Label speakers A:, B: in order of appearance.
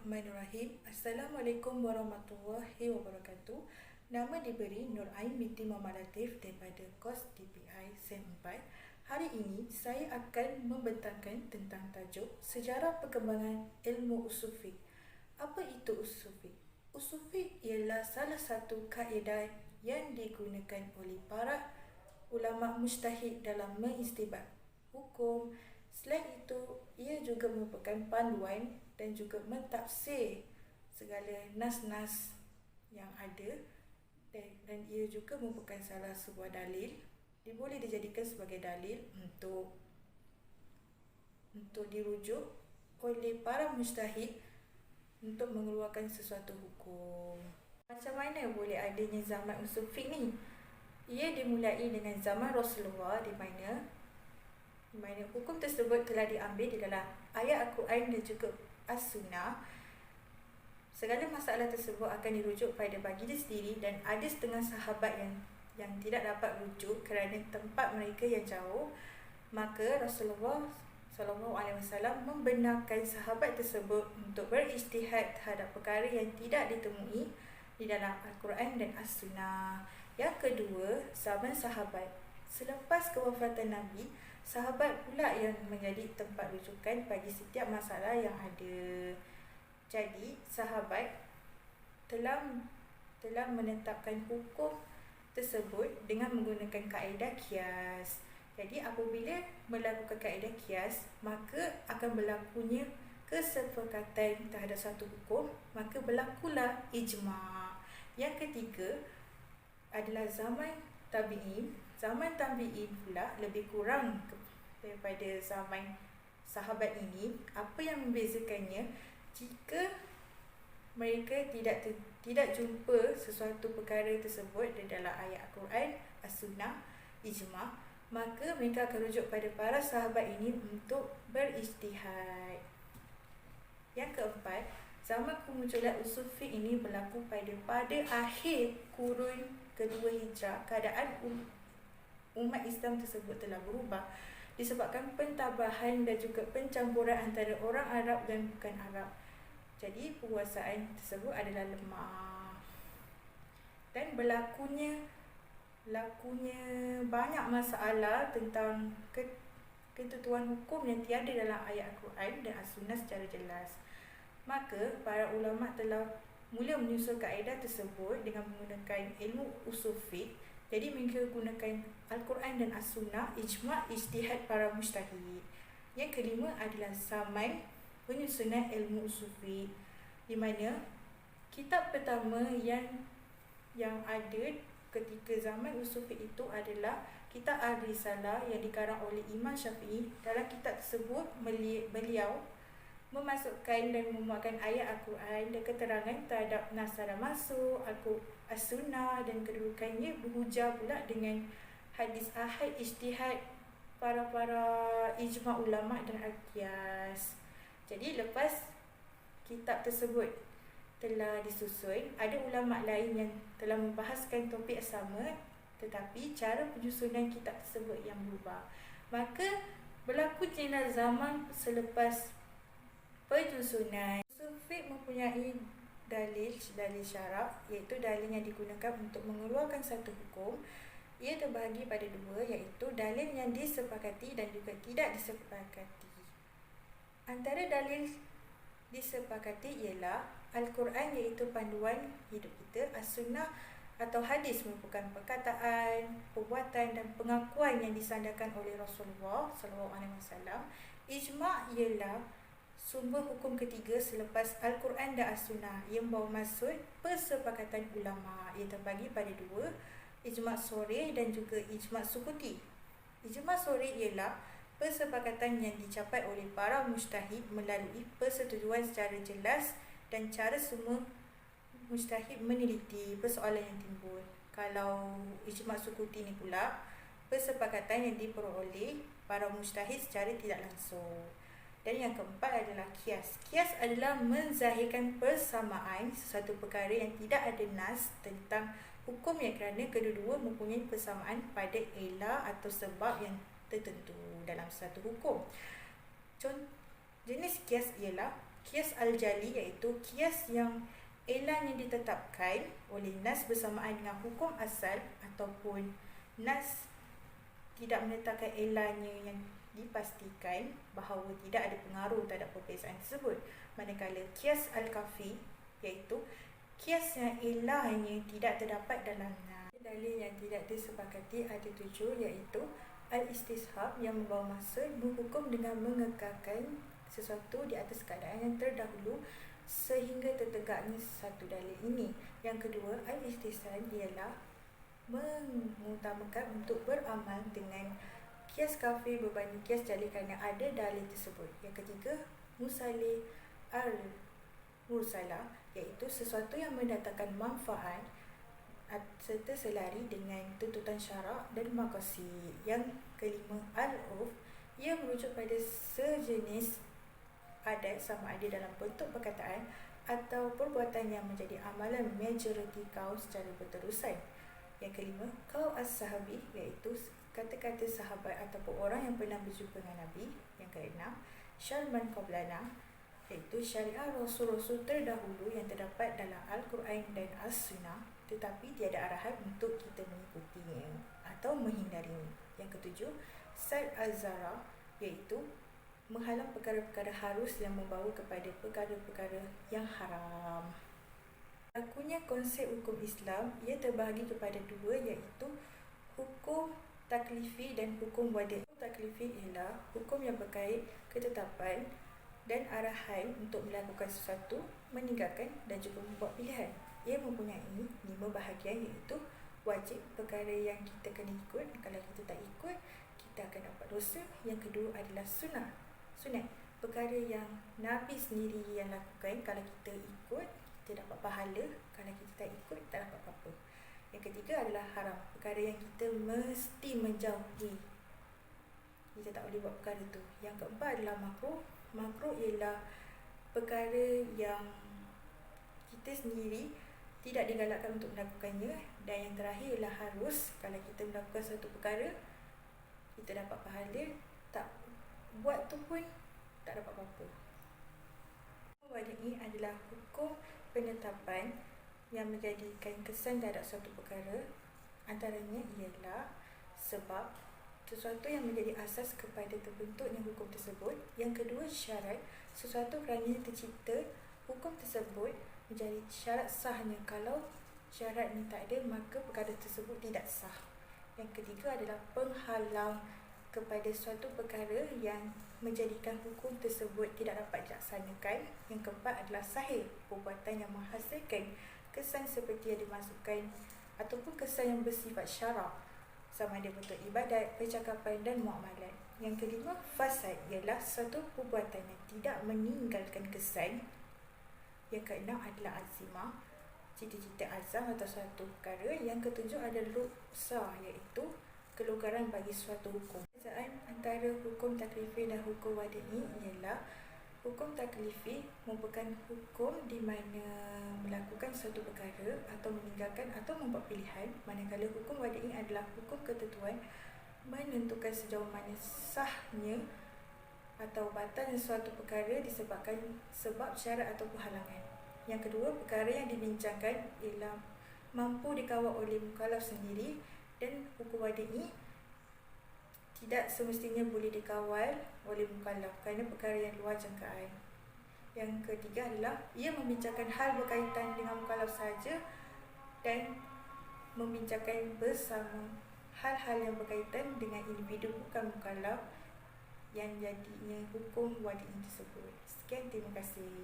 A: Bismillahirrahmanirrahim. Assalamualaikum warahmatullahi wabarakatuh. Nama diberi Nur Ain binti Muhammad Latif daripada kos DPI Sen 4. Hari ini saya akan membentangkan tentang tajuk Sejarah Perkembangan Ilmu Usul Fiqh. Apa itu usul fiqh? Usul fiqh ialah salah satu kaedah yang digunakan oleh para ulama mujtahid dalam mengistinbat hukum. Selain itu, ia juga merupakan panduan dan juga mentafsir segala nas-nas yang ada, dan ia juga merupakan salah sebuah dalil. Dia boleh dijadikan sebagai dalil untuk dirujuk oleh para mujtahid untuk mengeluarkan sesuatu hukum. Macam mana boleh adanya zaman usul fiqh ni? Ia dimulai dengan zaman Rasulullah di mana hukum tersebut telah diambil di dalam ayat Al-Quran dan juga As-Sunnah. Segala masalah tersebut akan dirujuk pada baginda sendiri, dan ada setengah sahabat yang tidak dapat rujuk kerana tempat mereka yang jauh. Maka Rasulullah SAW membenarkan sahabat tersebut untuk berijtihad terhadap perkara yang tidak ditemui di dalam Al-Quran dan As-Sunnah. Yang kedua, zaman sahabat. Selepas kewafatan Nabi, sahabat pula yang menjadi tempat rujukan bagi setiap masalah yang ada. Jadi, sahabat telah menetapkan hukum tersebut dengan menggunakan kaedah qiyas. Jadi, apabila melakukan kaedah qiyas, maka akan berlakunya kesepakatan terhadap satu hukum, maka berlakulah ijma'. Yang ketiga adalah zaman tabi'in. Zaman tabi'in pula lebih kurang daripada zaman sahabat ini. Apa yang membezakannya? Jika mereka tidak jumpa sesuatu perkara tersebut di dalam ayat Al-Quran, As-Sunnah, Ijma', maka mereka akan rujuk pada para sahabat ini untuk berijtihad. Yang keempat, zaman kemunculan usul fiqh ini berlaku pada akhir kurun kedua Hijrah. Keadaan umat Islam tersebut telah berubah disebabkan pentambahan dan juga pencampuran antara orang Arab dan bukan Arab. Jadi penguasaan tersebut adalah lemah, dan berlakunya banyak masalah tentang ketentuan hukum yang tiada dalam ayat Al-Quran dan As-Sunnah secara jelas. Maka para ulama telah mula menyusun kaedah tersebut dengan menggunakan ilmu usul fiqh. Jadi mereka gunakan Al-Quran dan As-Sunnah, ijma', ijtihad para mujtahid. Yang kelima adalah zaman penyusunan ilmu usul fiqh, di mana kitab pertama yang ada ketika zaman usul fiqh itu adalah kitab Ar-Risalah yang dikarang oleh Imam Syafi'i. Dalam kitab tersebut beliau memasukkan dan memuatkan ayat Al-Quran dan keterangan terhadap nas dan masuk As-Sunnah, dan kedudukannya berhujah pula dengan hadis ahad, ijtihad para ijma' ulama' dan al-qiyas. Jadi lepas kitab tersebut telah disusun, ada ulama' lain yang telah membahaskan topik sama, tetapi cara penyusunan kitab tersebut yang berubah. Maka berlaku jenis zaman selepas penyusunan. Usul fiqh mempunyai dalil syarak, iaitu dalil yang digunakan untuk mengeluarkan satu hukum. Ia terbahagi pada dua, iaitu dalil yang disepakati dan juga tidak disepakati. Antara dalil disepakati ialah Al-Quran, iaitu panduan hidup kita. As-Sunnah atau hadis merupakan perkataan, perbuatan dan pengakuan yang disandarkan oleh Rasulullah SAW. Ijma' ialah sumber hukum ketiga selepas Al-Quran dan As-Sunnah yang membawa maksud persepakatan ulama'. Ia terbagi pada dua, ijma' sorih dan juga ijma' sukuti. Ijma' sorih ialah persepakatan yang dicapai oleh para mujtahid melalui persetujuan secara jelas dan cara semua mujtahid meneliti persoalan yang timbul. Kalau ijma' sukuti ni pula persepakatan yang diperoleh para mujtahid secara tidak langsung. Dan yang keempat adalah qiyas. Qiyas adalah menzahirkan persamaan sesuatu perkara yang tidak ada nas tentang hukum, yang kerana kedua-dua mempunyai persamaan pada ilah atau sebab yang tertentu dalam satu hukum. Jenis qiyas ialah Qiyas al-jali iaitu qiyas yang elan yang ditetapkan oleh nas bersamaan dengan hukum asal ataupun nas tidak menetapkan elannya yang dipastikan bahawa tidak ada pengaruh terhadap perbezaan tersebut. Manakala qiyas al-kafi iaitu qiyas yang elahnya tidak terdapat dalam nas. Dalil yang tidak disepakati ada 7 iaitu al-istishab yang membawa maksud berhukum dengan mengekalkan sesuatu di atas keadaan yang terdahulu sehingga tertegaknya satu dalil ini. Yang kedua, al-istihsan ialah mengutamakan untuk beramal dengan qiyas kafi berbanding qiyas jali kerana ada dalil tersebut. Yang ketiga, musalih al-mursalah iaitu sesuatu yang mendatangkan manfaat serta selari dengan tuntutan syarak dan maqasid. Yang kelima, al-urf, ia merujuk pada sejenis adat sama ada dalam bentuk perkataan atau perbuatan yang menjadi amalan majoriti kaum secara berterusan. Yang kelima, qaul as-sahabi iaitu kata-kata sahabat ataupun orang yang pernah berjumpa dengan Nabi. Yang keenam, syarman qablana iaitu syariat rasul-rasul terdahulu yang terdapat dalam Al-Quran dan As-Sunnah tetapi tiada arahan untuk kita mengikutinya atau menghindarinya. Yang ketujuh, sad az-zara iaitu menghalang perkara-perkara harus yang membawa kepada perkara-perkara yang haram. Berlakunya konsep hukum Islam ia terbahagi kepada 2 iaitu hukum taklifi dan hukum wadi'. Hukum taklifi ialah hukum yang berkait ketetapan dan arahan untuk melakukan sesuatu, meninggalkan dan juga membuat pilihan. Ia mempunyai 5 bahagian iaitu wajib, perkara yang kita kena ikut, kalau kita tak ikut kita akan dapat dosa. Yang kedua adalah sunat, perkara yang Nabi sendiri yang lakukan, kalau kita ikut kita dapat pahala, kalau kita tak ikut tak dapat apa-apa. Yang ketiga adalah haram, perkara yang kita mesti menjauhi, kita tak boleh buat perkara tu. Yang keempat adalah makruh ialah perkara yang kita sendiri tidak digalakkan untuk melakukannya. Dan yang terakhir ialah harus, kalau kita melakukan satu perkara kita dapat pahala, tak buat tu pun tak dapat apa-apa. Hukum wadi' adalah hukum penetapan yang menjadikan kesan terhadap suatu perkara. Antaranya ialah sebab sesuatu yang menjadi asas kepada terbentuknya hukum tersebut. Yang kedua, syarat, sesuatu kerana tercipta hukum tersebut menjadi syarat sahnya. Kalau syarat ni tak ada, maka perkara tersebut tidak sah. Yang ketiga adalah penghalang kepada suatu perkara yang menjadikan hukum tersebut tidak dapat dilaksanakan. Yang keempat adalah sahih, perbuatan yang menghasilkan kesan seperti yang dimasukkan ataupun kesan yang bersifat syarak, sama ada bentuk ibadat, percakapan dan muamalat. Yang kelima, fasad, ialah suatu perbuatan yang tidak meninggalkan kesan. Yang keenam adalah azimah, cita-cita azam atau suatu perkara. Yang ketujuh adalah rukhsah, iaitu kelonggaran bagi suatu hukum. Perbezaan antara hukum taklifi dan hukum wadi' ialah hukum taklifi merupakan hukum di mana melakukan suatu perkara atau meninggalkan atau membuat pilihan, manakala hukum wadi' adalah hukum ketentuan menentukan sejauh mana sahnya atau batalnya suatu perkara disebabkan sebab syarat ataupun halangan. Yang kedua, perkara yang dibincangkan ialah mampu dikawal oleh mukallaf sendiri, dan hukum wadi' tidak semestinya boleh dikawal oleh mukallaf kerana perkara yang luar jangkaan. Yang ketiga adalah ia membincangkan hal berkaitan dengan mukallaf sahaja dan membincangkan bersama hal-hal yang berkaitan dengan individu bukan mukallaf yang jadinya hukum wadi' tersebut. Sekian, terima kasih.